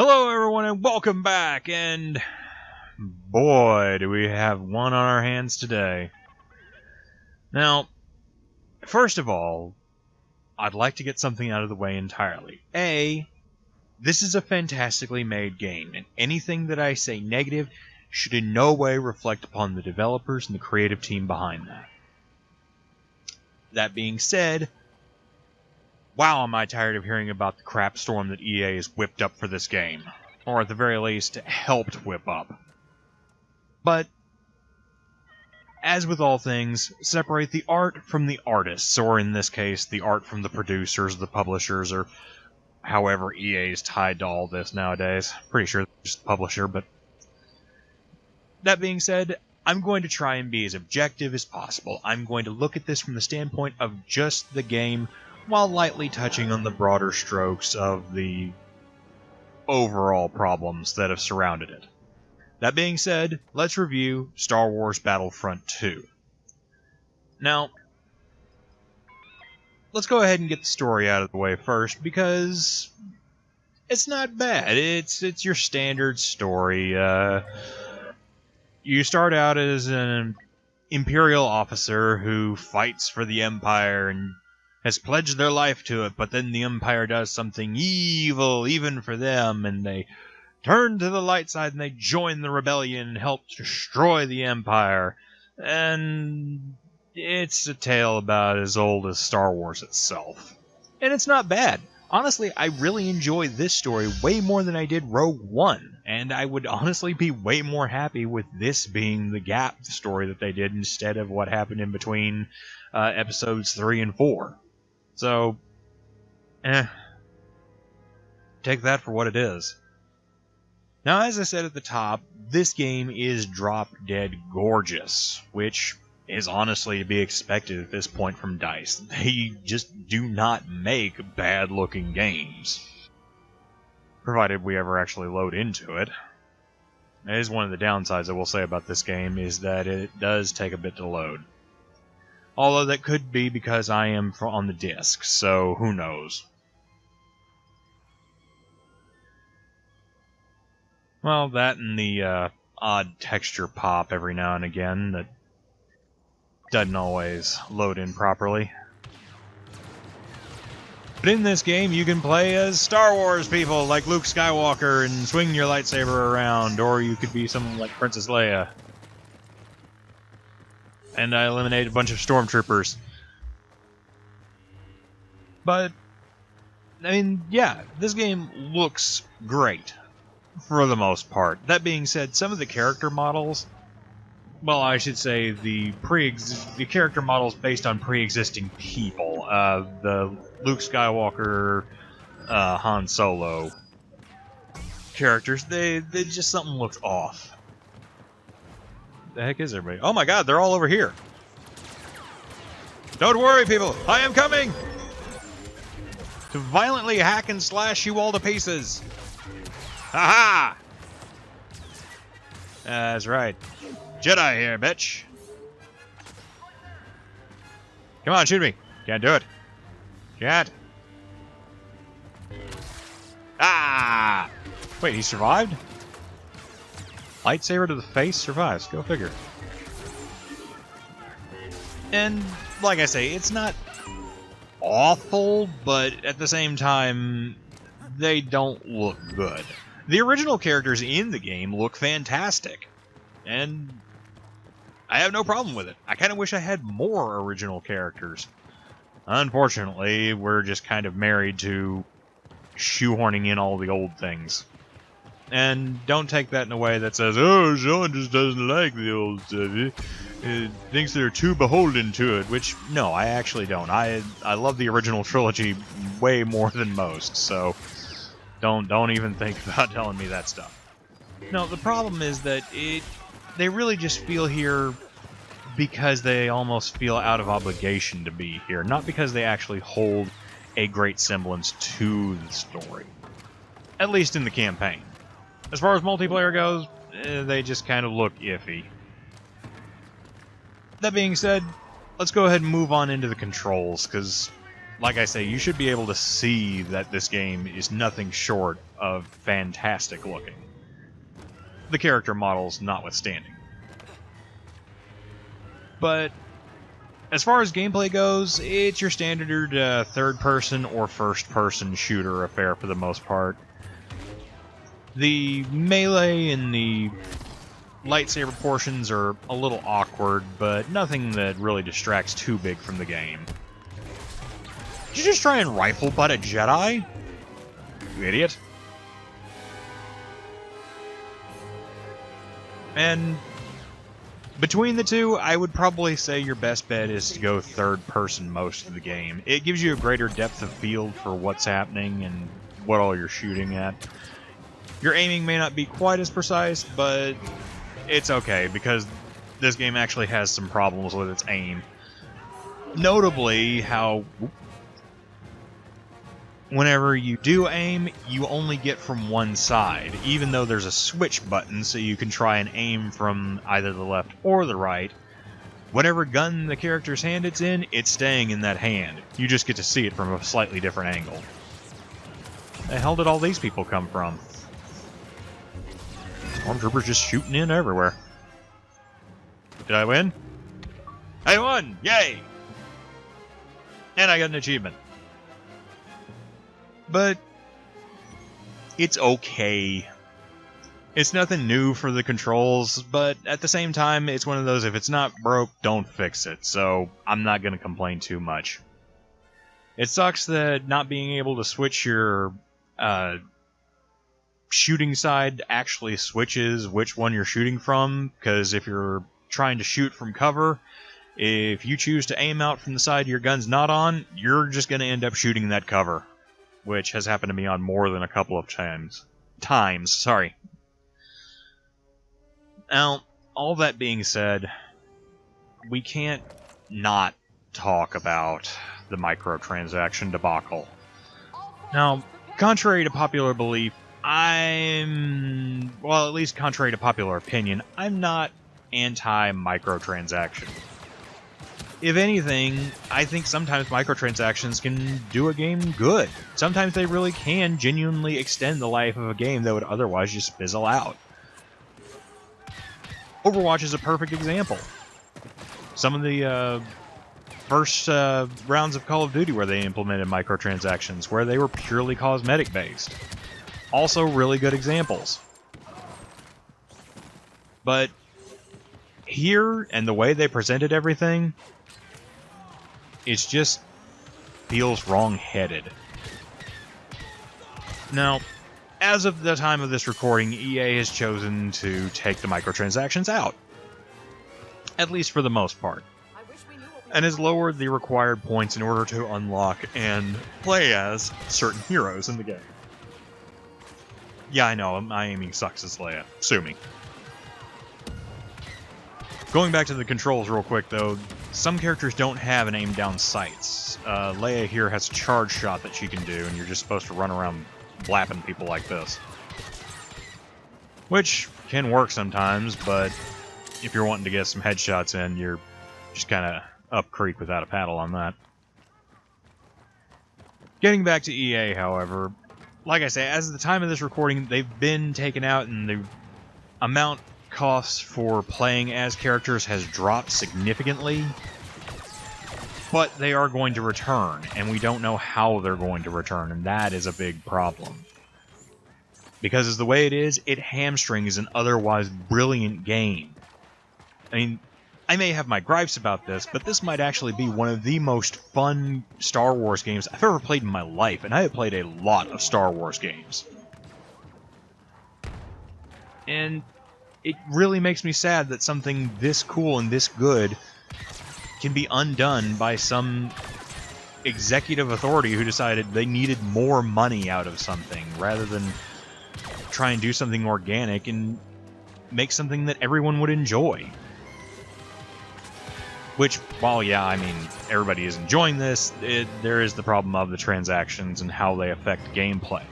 Hello everyone and welcome back, and boy do we have one on our hands today. Now, first of all, I'd like to get something out of the way entirely. This is a fantastically made game, and anything that I say negative should in no way reflect upon the developers and the creative team behind that. That being said, wow, am I tired of hearing about the crap storm that EA has whipped up for this game. Or at the very least, helped whip up. But, as with all things, separate the art from the artists, or in this case, the art from the producers, the publishers, or however EA is tied to all this nowadays. Pretty sure it's just the publisher, but... That being said, I'm going to try and be as objective as possible. I'm going to look at this from the standpoint of just the game, while lightly touching on the broader strokes of the overall problems that have surrounded it. That being said, let's review Star Wars Battlefront 2. Now, let's go ahead and get the story out of the way first, because it's not bad. It's your standard story. You start out as an Imperial officer who fights for the Empire and has pledged their life to it, but then the Empire does something evil even for them, and they turn to the light side and they join the rebellion and help destroy the Empire. And it's a tale about as old as Star Wars itself. And it's not bad. Honestly, I really enjoy this story way more than I did Rogue One, and I would honestly be way more happy with this being the gap story that they did instead of what happened in between episodes 3 and 4. So, take that for what it is. Now, as I said at the top, this game is drop-dead gorgeous, which is honestly to be expected at this point from DICE. They just do not make bad-looking games. Provided we ever actually load into it. That is one of the downsides I will say about this game, is that it does take a bit to load. Although that could be because I am on the disc, so who knows. Well, that and the odd texture pop every now and again that doesn't always load in properly. But in this game, you can play as Star Wars people like Luke Skywalker and swing your lightsaber around, or you could be someone like Princess Leia. And I eliminated a bunch of stormtroopers. But, I mean, yeah, this game looks great, for the most part. That being said, some of the character models, well, I should say the character models based on pre-existing people, the Luke Skywalker, Han Solo characters, they just something looks off. The heck is everybody? Oh my god, they're all over here. Don't worry, people. I am coming to violently hack and slash you all to pieces. Ha ha! That's right. Jedi here, bitch. Come on, shoot me. Can't do it. Can't. Ah! Wait, he survived? Lightsaber to the face survives. Go figure. And, like I say, it's not awful, but at the same time, they don't look good. The original characters in the game look fantastic, and I have no problem with it. I kind of wish I had more original characters. Unfortunately, we're just kind of married to shoehorning in all the old things. And don't take that in a way that says, oh, Sean just doesn't like the old stuff. He thinks they're too beholden to it, which, no, I actually don't. I love the original trilogy way more than most, so don't even think about telling me that stuff. No, the problem is that they really just feel here because they almost feel out of obligation to be here, not because they actually hold a great semblance to the story. At least in the campaign. As far as multiplayer goes, they just kind of look iffy. That being said, let's go ahead and move on into the controls, because like I say, you should be able to see that this game is nothing short of fantastic looking. The character models notwithstanding. But as far as gameplay goes, it's your standard third-person or first-person shooter affair for the most part. The melee and the lightsaber portions are a little awkward, but nothing that really distracts too big from the game. Did you just try and rifle butt a Jedi? You idiot. And between the two, I would probably say your best bet is to go third person most of the game. It gives you a greater depth of field for what's happening and what all you're shooting at. Your aiming may not be quite as precise, but it's okay because this game actually has some problems with its aim. Notably, how whenever you do aim, you only get from one side, even though there's a switch button so you can try and aim from either the left or the right. Whatever gun the character's hand it's in, it's staying in that hand. You just get to see it from a slightly different angle. The hell did all these people come from? Stormtroopers just shooting in everywhere. Did I win? I won! Yay! And I got an achievement. But it's okay. It's nothing new for the controls, but at the same time, it's one of those, if it's not broke, don't fix it, so I'm not going to complain too much. It sucks that not being able to switch your shooting side actually switches which one you're shooting from, because if you're trying to shoot from cover, if you choose to aim out from the side your gun's not on, you're just going to end up shooting that cover. Which has happened to me on more than a couple of times. Sorry. Now, all that being said, we can't not talk about the microtransaction debacle. Now, contrary to popular belief, at least contrary to popular opinion, I'm not anti-microtransaction. If anything, I think sometimes microtransactions can do a game good. Sometimes they really can genuinely extend the life of a game that would otherwise just fizzle out. Overwatch is a perfect example. Some of the first rounds of Call of Duty where they implemented microtransactions, where they were purely cosmetic-based. Also really good examples. But here, and the way they presented everything, it just feels wrong-headed. Now, as of the time of this recording, EA has chosen to take the microtransactions out. At least for the most part. And has lowered the required points in order to unlock and play as certain heroes in the game. Yeah, I know, my aiming sucks as Leia. Sue me. Going back to the controls real quick, though, some characters don't have an aim-down sights. Leia here has a charge shot that she can do, and you're just supposed to run around blapping people like this. Which can work sometimes, but if you're wanting to get some headshots in, you're just kind of up creek without a paddle on that. Getting back to EA, however, like I say, as of the time of this recording, they've been taken out, and the amount costs for playing as characters has dropped significantly, but they are going to return, and we don't know how they're going to return, and that is a big problem. Because as the way it is, it hamstrings an otherwise brilliant game. I mean, I may have my gripes about this, but this might actually be one of the most fun Star Wars games I've ever played in my life, and I have played a lot of Star Wars games. And it really makes me sad that something this cool and this good can be undone by some executive authority who decided they needed more money out of something rather than try and do something organic and make something that everyone would enjoy. Which, while yeah, I mean, everybody is enjoying this, there is the problem of the transactions and how they affect gameplay.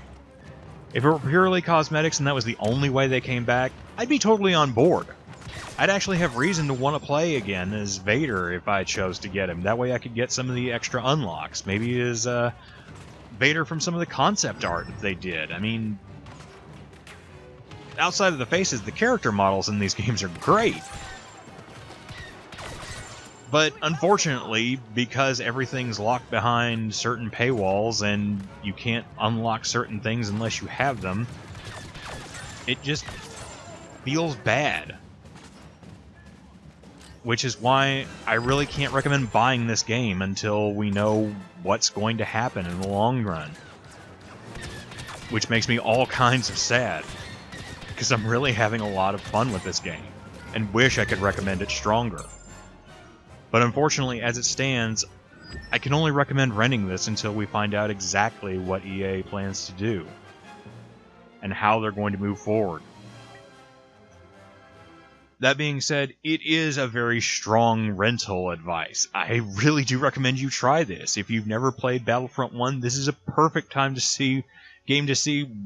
If it were purely cosmetics and that was the only way they came back, I'd be totally on board. I'd actually have reason to want to play again as Vader if I chose to get him. That way I could get some of the extra unlocks. Maybe as Vader from some of the concept art that they did. I mean, outside of the faces, the character models in these games are great. But unfortunately, because everything's locked behind certain paywalls and you can't unlock certain things unless you have them, it just feels bad. Which is why I really can't recommend buying this game until we know what's going to happen in the long run. Which makes me all kinds of sad, because I'm really having a lot of fun with this game, and wish I could recommend it stronger. But unfortunately, as it stands, I can only recommend renting this until we find out exactly what EA plans to do, and how they're going to move forward. That being said, it is a very strong rental advice. I really do recommend you try this. If you've never played Battlefront 1, this is a perfect time to see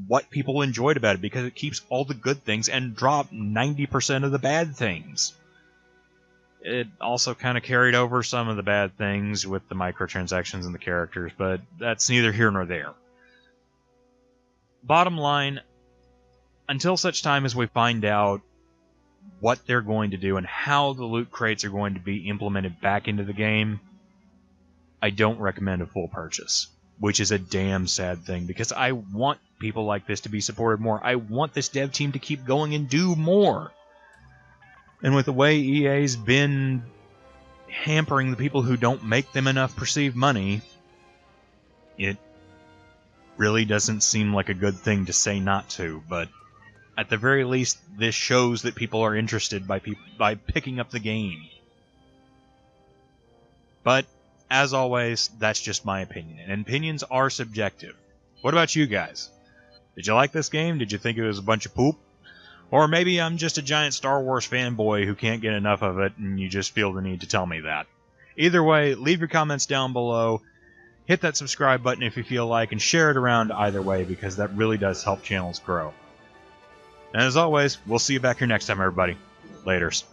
what people enjoyed about it, because it keeps all the good things and dropped 90% of the bad things. It also kind of carried over some of the bad things with the microtransactions and the characters, but that's neither here nor there. Bottom line, until such time as we find out what they're going to do and how the loot crates are going to be implemented back into the game, I don't recommend a full purchase, which is a damn sad thing, because I want people like this to be supported more. I want this dev team to keep going and do more. And with the way EA's been hampering the people who don't make them enough perceived money, it really doesn't seem like a good thing to say not to, but at the very least, this shows that people are interested by picking up the game. But, as always, that's just my opinion, and opinions are subjective. What about you guys? Did you like this game? Did you think it was a bunch of poop? Or maybe I'm just a giant Star Wars fanboy who can't get enough of it, and you just feel the need to tell me that. Either way, leave your comments down below, hit that subscribe button if you feel like, and share it around either way, because that really does help channels grow. And as always, we'll see you back here next time, everybody. Laters.